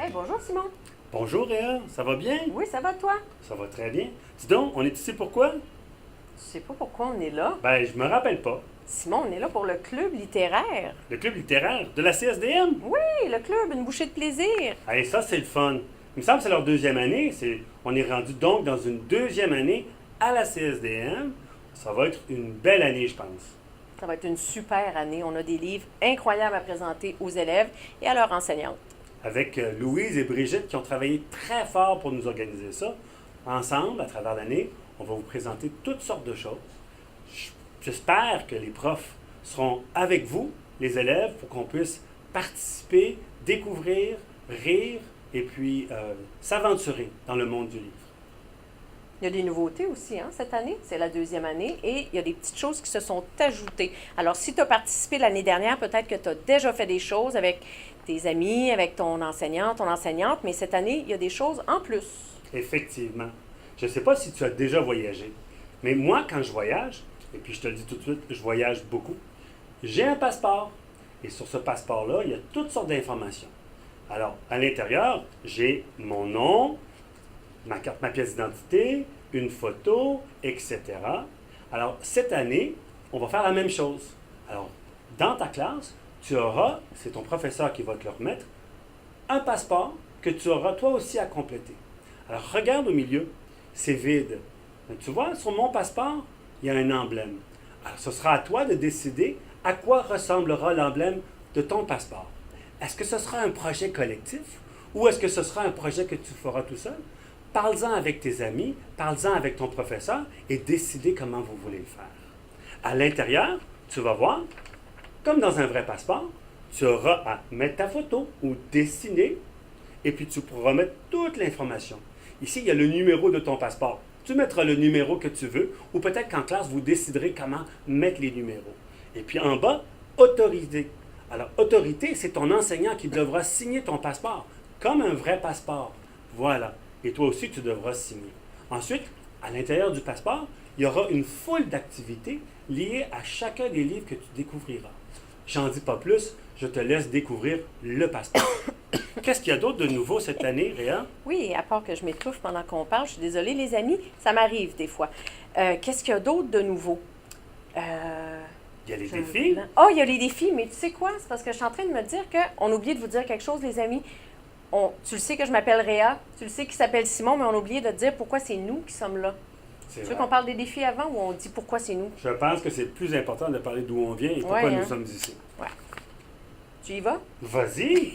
Hey, bonjour Simon. Bonjour Réa, ça va bien? Oui, ça va toi? Ça va très bien. Dis donc, on est ici pourquoi? Je sais pas pourquoi on est là. Ben, je me rappelle pas. Simon, on est là pour le club littéraire. Le club littéraire de la CSDM? Oui, le club, une bouchée de plaisir. Allez, ça c'est le fun. Il me semble que c'est leur deuxième année. On est rendu donc dans une deuxième année à la CSDM. Ça va être une belle année, je pense. Ça va être une super année. On a des livres incroyables à présenter aux élèves et à leurs enseignantes. Avec Louise et Brigitte qui ont travaillé très fort pour nous organiser ça. Ensemble, à travers l'année, on va vous présenter toutes sortes de choses. J'espère que les profs seront avec vous, les élèves, pour qu'on puisse participer, découvrir, rire et puis s'aventurer dans le monde du livre. Il y a des nouveautés aussi cette année. C'est la deuxième année et il y a des petites choses qui se sont ajoutées. Alors, si tu as participé l'année dernière, peut-être que tu as déjà fait des choses avec tes amis, avec ton enseignant, ton enseignante, mais cette année, il y a des choses en plus. Effectivement. Je ne sais pas si tu as déjà voyagé, mais moi, quand je voyage, et puis je te le dis tout de suite, je voyage beaucoup, j'ai un passeport. Et sur ce passeport-là, il y a toutes sortes d'informations. Alors, à l'intérieur, j'ai mon nom, ma pièce d'identité, une photo, etc. Alors, cette année, on va faire la même chose. Alors, dans ta classe, tu auras, c'est ton professeur qui va te le remettre, un passeport que tu auras toi aussi à compléter. Alors, regarde au milieu, c'est vide. Tu vois, sur mon passeport, il y a un emblème. Alors, ce sera à toi de décider à quoi ressemblera l'emblème de ton passeport. Est-ce que ce sera un projet collectif ou est-ce que ce sera un projet que tu feras tout seul? Parle-en avec tes amis, parle-en avec ton professeur et décidez comment vous voulez le faire. À l'intérieur, tu vas voir, comme dans un vrai passeport, tu auras à mettre ta photo ou dessiner et puis tu pourras mettre toute l'information. Ici, il y a le numéro de ton passeport. Tu mettras le numéro que tu veux ou peut-être qu'en classe, vous déciderez comment mettre les numéros. Et puis en bas, autorité. Alors, autorité, c'est ton enseignant qui devra signer ton passeport, comme un vrai passeport. Voilà. Et toi aussi, tu devras signer. Ensuite, à l'intérieur du passeport, il y aura une foule d'activités liées à chacun des livres que tu découvriras. J'en dis pas plus, je te laisse découvrir le passeport. Qu'est-ce qu'il y a d'autre de nouveau cette année, Réa? Oui, à part que je m'étouffe pendant qu'on parle, je suis désolée les amis, ça m'arrive des fois. Qu'est-ce qu'il y a d'autre de nouveau? Il y a les défis. Oh, il y a les défis, mais tu sais quoi? C'est parce que je suis en train de me dire qu'on a oublié de vous dire quelque chose, les amis. Tu le sais que je m'appelle Réa, tu le sais qu'il s'appelle Simon, mais on a oublié de dire pourquoi c'est nous qui sommes là. Tu veux qu'on parle des défis avant ou on dit pourquoi c'est nous? Je pense que c'est plus important de parler d'où on vient et pourquoi nous sommes ici. Ouais. Tu y vas? Vas-y!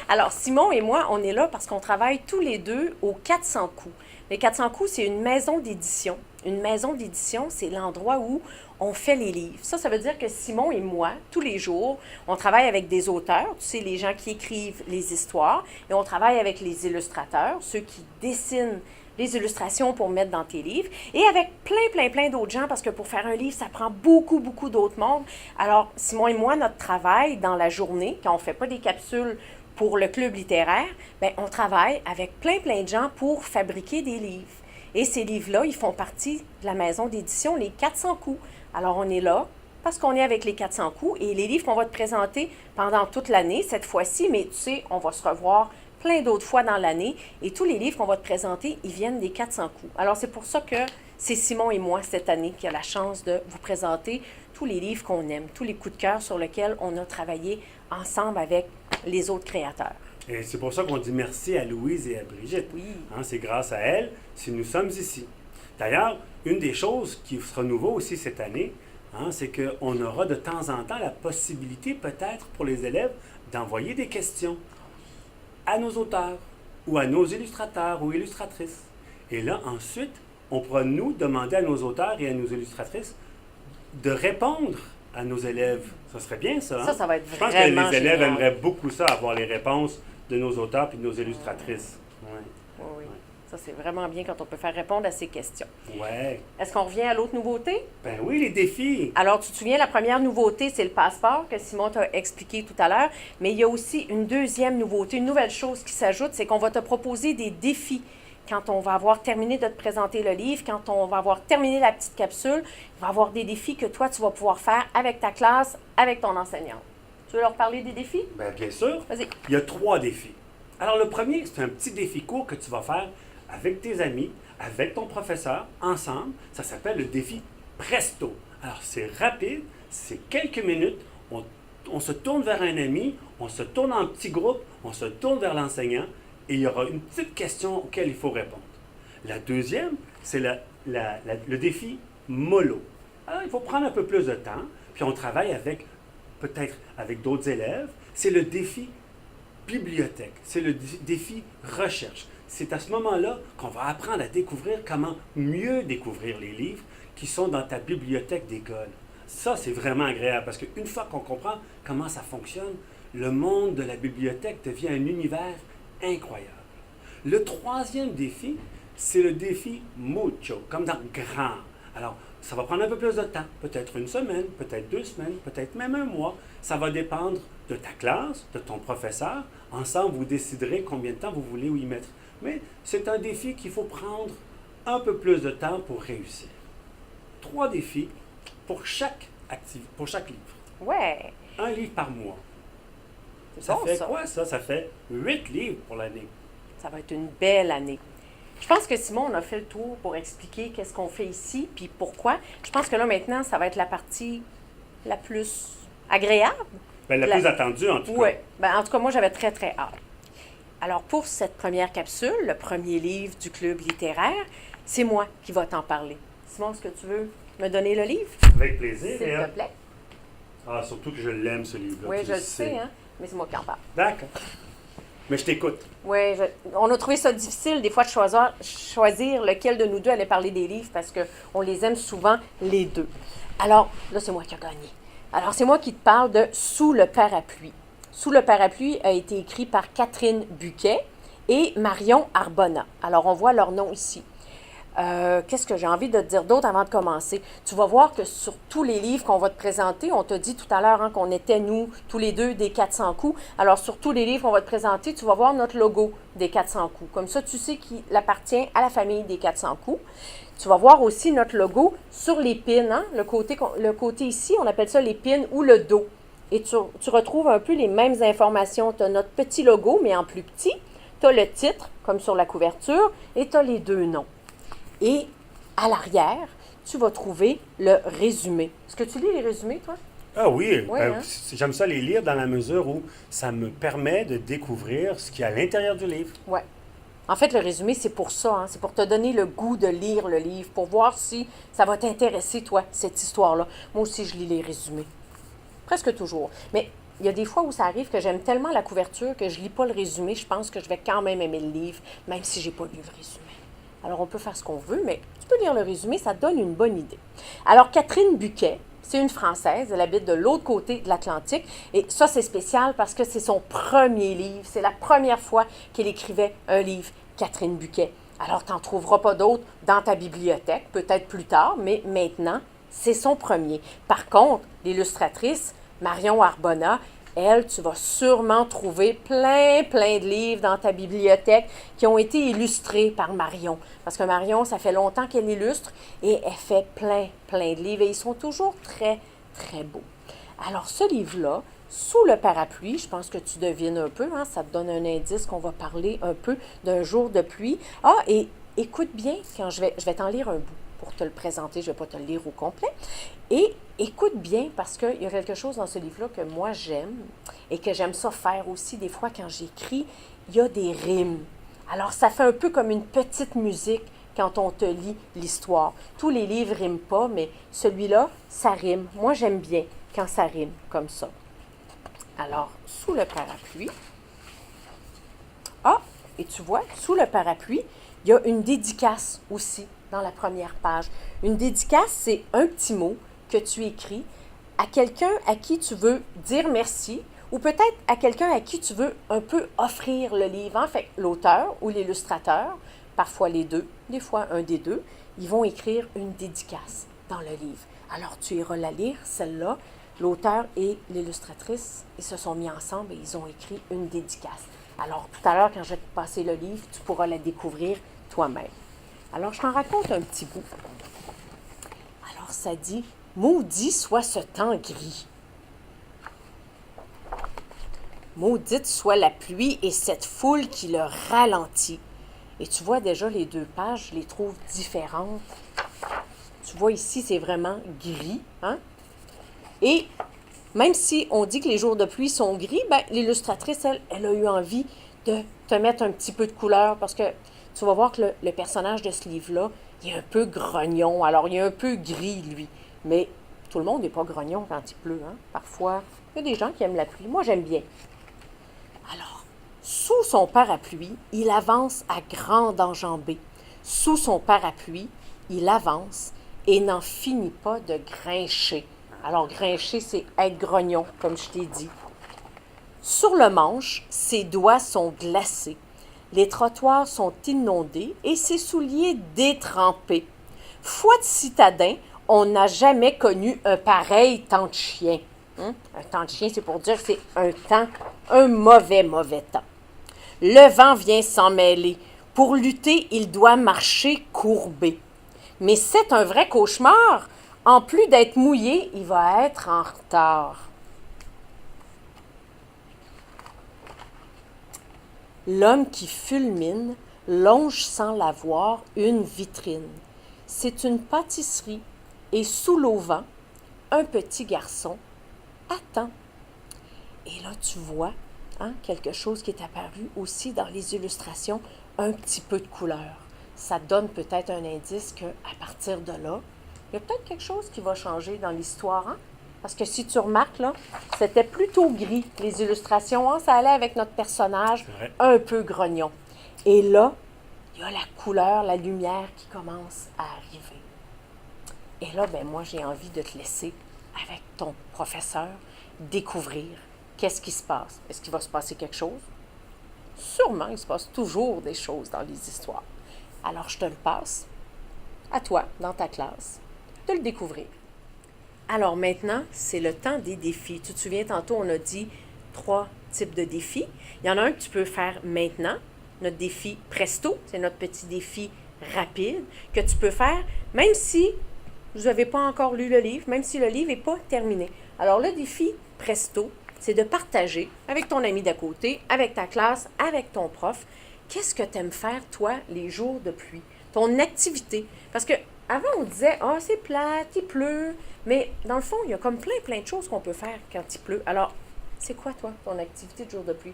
Alors, Simon et moi, on est là parce qu'on travaille tous les deux au 400 coups. Les 400 coups, c'est une maison d'édition. Une maison d'édition, c'est l'endroit où on fait les livres. Ça veut dire que Simon et moi, tous les jours, on travaille avec des auteurs, tu sais, les gens qui écrivent les histoires, et on travaille avec les illustrateurs, ceux qui dessinent les illustrations pour mettre dans tes livres, et avec plein d'autres gens, parce que pour faire un livre, ça prend beaucoup d'autres mondes. Alors, Simon et moi, notre travail dans la journée, quand on ne fait pas des capsules pour le club littéraire, bien, on travaille avec plein de gens pour fabriquer des livres. Et ces livres-là, ils font partie de la maison d'édition Les 400 coups. Alors, on est là parce qu'on est avec les 400 coups et les livres qu'on va te présenter pendant toute l'année, cette fois-ci, mais tu sais, on va se revoir plein d'autres fois dans l'année et tous les livres qu'on va te présenter, ils viennent des 400 coups. Alors, c'est pour ça que c'est Simon et moi cette année qui a la chance de vous présenter tous les livres qu'on aime, tous les coups de cœur sur lesquels on a travaillé ensemble avec les autres créateurs. Et c'est pour ça qu'on dit merci à Louise et à Brigitte. Oui. C'est grâce à elles si nous sommes ici. D'ailleurs, une des choses qui sera nouveau aussi cette année, c'est qu'on aura de temps en temps la possibilité peut-être pour les élèves d'envoyer des questions à nos auteurs ou à nos illustrateurs ou illustratrices. Et là, ensuite, on pourra nous demander à nos auteurs et à nos illustratrices de répondre à nos élèves. Ça serait bien, ça. Ça va être Je pense vraiment que les élèves génial. aimeraient beaucoup ça, avoir les réponses de nos auteurs et de nos illustratrices. Oui. Ça, c'est vraiment bien quand on peut faire répondre à ces questions. Ouais. Est-ce qu'on revient à l'autre nouveauté? Ben oui, les défis. Alors, tu te souviens, la première nouveauté, c'est le passeport que Simon t'a expliqué tout à l'heure. Mais il y a aussi une deuxième nouveauté, une nouvelle chose qui s'ajoute, c'est qu'on va te proposer des défis. Quand on va avoir terminé de te présenter le livre, quand on va avoir terminé la petite capsule, il va y avoir des défis que toi, tu vas pouvoir faire avec ta classe, avec ton enseignant. Tu veux leur parler des défis? Bien sûr. Vas-y. Il y a 3 défis. Alors, le premier, c'est un petit défi court que tu vas faire avec tes amis, avec ton professeur, ensemble. Ça s'appelle le défi Presto. Alors, c'est rapide, c'est quelques minutes. On se tourne vers un ami, on se tourne en petit groupe, on se tourne vers l'enseignant et il y aura une petite question auquel il faut répondre. La deuxième, c'est le défi Mollo. Alors, il faut prendre un peu plus de temps, puis on travaille peut-être avec d'autres élèves. C'est le défi bibliothèque, c'est le défi recherche. C'est à ce moment-là qu'on va apprendre à découvrir comment mieux découvrir les livres qui sont dans ta bibliothèque d'école. Ça, c'est vraiment agréable parce qu'une fois qu'on comprend comment ça fonctionne, le monde de la bibliothèque devient un univers incroyable. Le troisième défi, c'est le défi mucho, comme dans grand. Alors, ça va prendre un peu plus de temps, peut-être une semaine, peut-être 2 semaines, peut-être même un mois. Ça va dépendre de ta classe, de ton professeur. Ensemble, vous déciderez combien de temps vous voulez y mettre. Mais c'est un défi qu'il faut prendre un peu plus de temps pour réussir. 3 défis pour chaque livre. Ouais. Un livre par mois. C'est bon, fait ça. quoi, ça? Ça fait 8 livres pour l'année. Ça va être une belle année. Je pense que Simon, on a fait le tour pour expliquer qu'est-ce qu'on fait ici, puis pourquoi. Je pense que là, maintenant, ça va être la partie la plus agréable. La plus attendue, en tout cas. Oui. En tout cas, moi, j'avais très, très hâte. Alors, pour cette première capsule, le premier livre du club littéraire, c'est moi qui va t'en parler. Simon, est-ce que tu veux me donner le livre? Avec plaisir. S'il te plaît. Ah, surtout que je l'aime, ce livre-là. Oui, je le sais, hein? Mais c'est moi qui en parle. D'accord. Mais je t'écoute. Oui, on a trouvé ça difficile, des fois, de choisir lequel de nous deux allait parler des livres parce qu'on les aime souvent, les deux. Alors, là, c'est moi qui ai gagné. Alors, c'est moi qui te parle de Sous le parapluie. Sous le parapluie a été écrit par Catherine Buquet et Marion Arbona. Alors, on voit leur nom ici. Qu'est-ce que j'ai envie de te dire d'autre avant de commencer? Tu vas voir que sur tous les livres qu'on va te présenter, on t'a dit tout à l'heure qu'on était, nous, tous les deux, des 400 coups. Alors, sur tous les livres qu'on va te présenter, tu vas voir notre logo des 400 coups. Comme ça, tu sais qu'il appartient à la famille des 400 coups. Tu vas voir aussi notre logo sur les pins. Hein? Le côté ici, on appelle ça les pins ou le dos. Et tu retrouves un peu les mêmes informations. Tu as notre petit logo, mais en plus petit. Tu as le titre, comme sur la couverture, et tu as les 2 noms. Et à l'arrière, tu vas trouver le résumé. Est-ce que tu lis les résumés, toi? Ah oui, hein? J'aime ça les lire dans la mesure où ça me permet de découvrir ce qu'il y a à l'intérieur du livre. Oui. En fait, le résumé, c'est pour ça. Hein? C'est pour te donner le goût de lire le livre, pour voir si ça va t'intéresser, toi, cette histoire-là. Moi aussi, je lis les résumés. Presque toujours. Mais il y a des fois où ça arrive que j'aime tellement la couverture que je ne lis pas le résumé. Je pense que je vais quand même aimer le livre, même si je n'ai pas lu le résumé. Alors, on peut faire ce qu'on veut, mais tu peux lire le résumé, ça te donne une bonne idée. Alors, Catherine Buquet, c'est une Française, elle habite de l'autre côté de l'Atlantique. Et ça, c'est spécial parce que c'est son premier livre. C'est la première fois qu'elle écrivait un livre, Catherine Buquet. Alors, tu n'en trouveras pas d'autres dans ta bibliothèque, peut-être plus tard, mais maintenant, c'est son premier. Par contre, l'illustratrice, Marion Arbona, elle, tu vas sûrement trouver plein de livres dans ta bibliothèque qui ont été illustrés par Marion. Parce que Marion, ça fait longtemps qu'elle illustre et elle fait plein de livres et ils sont toujours très beaux. Alors, ce livre-là, Sous le parapluie, je pense que tu devines un peu, hein, ça te donne un indice qu'on va parler un peu d'un jour de pluie. Ah, et écoute bien, quand je vais t'en lire un bout pour te le présenter, je ne vais pas te le lire au complet. Et écoute bien, parce qu'il y a quelque chose dans ce livre-là que moi j'aime et que j'aime ça faire aussi des fois quand j'écris, il y a des rimes. Alors ça fait un peu comme une petite musique quand on te lit l'histoire. Tous les livres riment pas, mais celui-là, ça rime. Moi j'aime bien quand ça rime comme ça. Alors, Sous le parapluie. Ah, et tu vois, sous le parapluie, il y a une dédicace aussi dans la première page. Une dédicace, c'est un petit mot que tu écris à quelqu'un à qui tu veux dire merci ou peut-être à quelqu'un à qui tu veux un peu offrir le livre. En fait, l'auteur ou l'illustrateur, parfois les deux, des fois un des deux, ils vont écrire une dédicace dans le livre. Alors, tu iras la lire, celle-là. L'auteur et l'illustratrice, ils se sont mis ensemble et ils ont écrit une dédicace. Alors, tout à l'heure, quand je vais te passer le livre, tu pourras la découvrir toi-même. Alors, je t'en raconte un petit bout. Alors, ça dit « Maudit soit ce temps gris ». Maudite soit la pluie et cette foule qui le ralentit. Et tu vois déjà les deux pages, je les trouve différentes. Tu vois ici, c'est vraiment gris. Hein? Et même si on dit que les jours de pluie sont gris, ben, l'illustratrice, elle a eu envie de te mettre un petit peu de couleur parce que tu vas voir que le personnage de ce livre-là, il est un peu grognon. Alors, il est un peu gris, lui. Mais tout le monde n'est pas grognon quand il pleut. Hein? Parfois, il y a des gens qui aiment la pluie. Moi, j'aime bien. Alors, sous son parapluie, il avance à grande enjambée. Sous son parapluie, il avance et n'en finit pas de grincher. Alors, grincher, c'est être grognon, comme je t'ai dit. Sur le manche, ses doigts sont glacés. Les trottoirs sont inondés et ses souliers détrempés. Foi de citadin, on n'a jamais connu un pareil temps de chien. Un temps de chien, c'est pour dire que c'est un mauvais temps. Le vent vient s'en mêler. Pour lutter, il doit marcher courbé. Mais c'est un vrai cauchemar. En plus d'être mouillé, il va être en retard. L'homme qui fulmine longe sans la voir une vitrine. C'est une pâtisserie et sous l'auvent, un petit garçon attend. Et là, tu vois quelque chose qui est apparu aussi dans les illustrations, un petit peu de couleur. Ça donne peut-être un indice qu'à partir de là, il y a peut-être quelque chose qui va changer dans l'histoire. Hein? Parce que si tu remarques, là, c'était plutôt gris, les illustrations. Hein? Ça allait avec notre personnage un peu grognon. Et là, il y a la couleur, la lumière qui commence à arriver. Et là, ben moi, j'ai envie de te laisser avec ton professeur découvrir qu'est-ce qui se passe. Est-ce qu'il va se passer quelque chose? Sûrement, il se passe toujours des choses dans les histoires. Alors, je te le passe à toi, dans ta classe, de le découvrir. Alors maintenant, c'est le temps des défis. Tu te souviens, tantôt, on a dit 3 types de défis. Il y en a un que tu peux faire maintenant. Notre défi presto, c'est notre petit défi rapide que tu peux faire, même si vous n'avez pas encore lu le livre, même si le livre n'est pas terminé. Alors, le défi presto, c'est de partager avec ton ami d'à côté, avec ta classe, avec ton prof, qu'est-ce que tu aimes faire, toi, les jours de pluie? Ton activité. Parce que avant, on disait, ah, c'est plate, il pleut. Mais dans le fond, il y a comme plein de choses qu'on peut faire quand il pleut. Alors, c'est quoi, toi, ton activité de jour de pluie?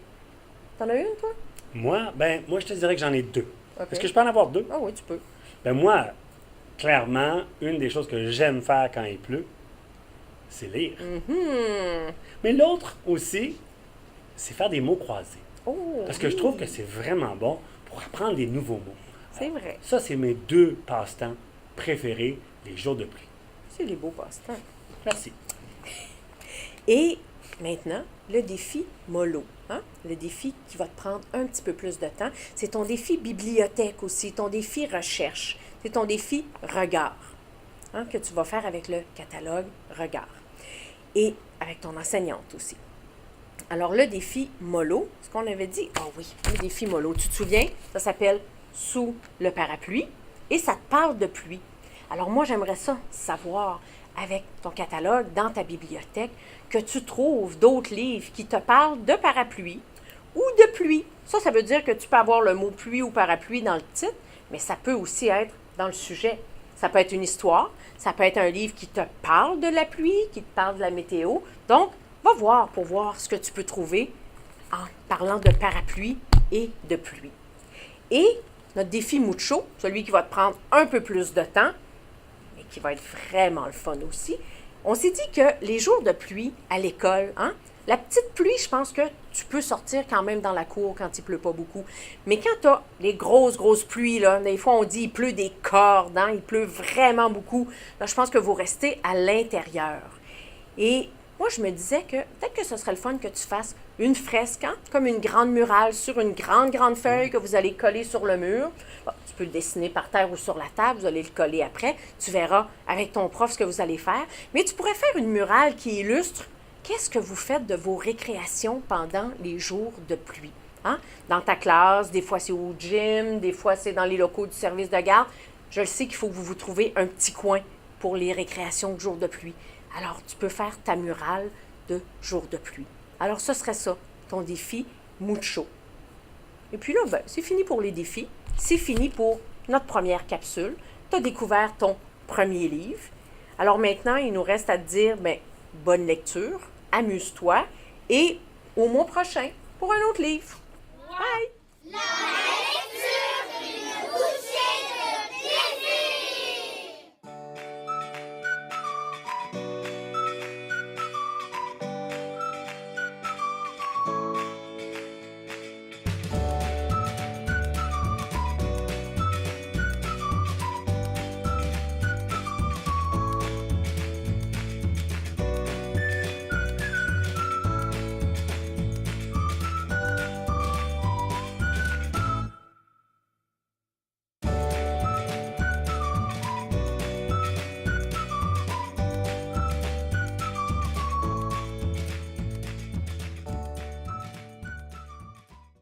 T'en as une, toi? Moi, je te dirais que j'en ai 2. Okay. Est-ce que je peux en avoir 2? Ah oui, tu peux. Moi, clairement, une des choses que j'aime faire quand il pleut, c'est lire. Mm-hmm. Mais l'autre aussi, c'est faire des mots croisés. Oh, Parce que je trouve que c'est vraiment bon pour apprendre des nouveaux mots. C'est vrai. Ça, c'est mes 2 passe-temps préférés les jours de pluie. C'est les beaux passe-temps. Merci. Et maintenant, le défi mollo. Hein? Le défi qui va te prendre un petit peu plus de temps. C'est ton défi bibliothèque aussi, ton défi recherche. C'est ton défi regard que tu vas faire avec le catalogue regard. Et avec ton enseignante aussi. Alors, le défi mollo, ce qu'on avait dit, oui, le défi mollo, tu te souviens, ça s'appelle Sous le parapluie et ça te parle de pluie. Alors, moi, j'aimerais ça savoir, avec ton catalogue, dans ta bibliothèque, que tu trouves d'autres livres qui te parlent de parapluie ou de pluie. Ça veut dire que tu peux avoir le mot pluie ou parapluie dans le titre, mais ça peut aussi être dans le sujet. Ça peut être une histoire, ça peut être un livre qui te parle de la pluie, qui te parle de la météo. Donc, va voir pour voir ce que tu peux trouver en parlant de parapluie et de pluie. Et notre défi Mucho, celui qui va te prendre un peu plus de temps, mais qui va être vraiment le fun aussi, on s'est dit que les jours de pluie à l'école, la petite pluie, je pense que tu peux sortir quand même dans la cour quand il ne pleut pas beaucoup. Mais quand tu as les grosses pluies, là, des fois on dit il pleut des cordes, il pleut vraiment beaucoup, là, je pense que vous restez à l'intérieur. Et moi, je me disais que peut-être que ce serait le fun que tu fasses une fresque, comme une grande murale sur une grande feuille que vous allez coller sur le mur. Bon, tu peux le dessiner par terre ou sur la table, vous allez le coller après. Tu verras avec ton prof ce que vous allez faire. Mais tu pourrais faire une murale qui illustre qu'est-ce que vous faites de vos récréations pendant les jours de pluie. Dans ta classe, des fois c'est au gym, des fois c'est dans les locaux du service de garde. Je le sais qu'il faut que vous trouviez un petit coin pour les récréations de jour de pluie. Alors, tu peux faire ta murale de jour de pluie. Alors, ce serait ça, ton défi Mucho. Et puis là, ben, c'est fini pour les défis. C'est fini pour notre première capsule. Tu as découvert ton premier livre. Alors maintenant, il nous reste à te dire, ben, bonne lecture, amuse-toi et au mois prochain pour un autre livre. Bye!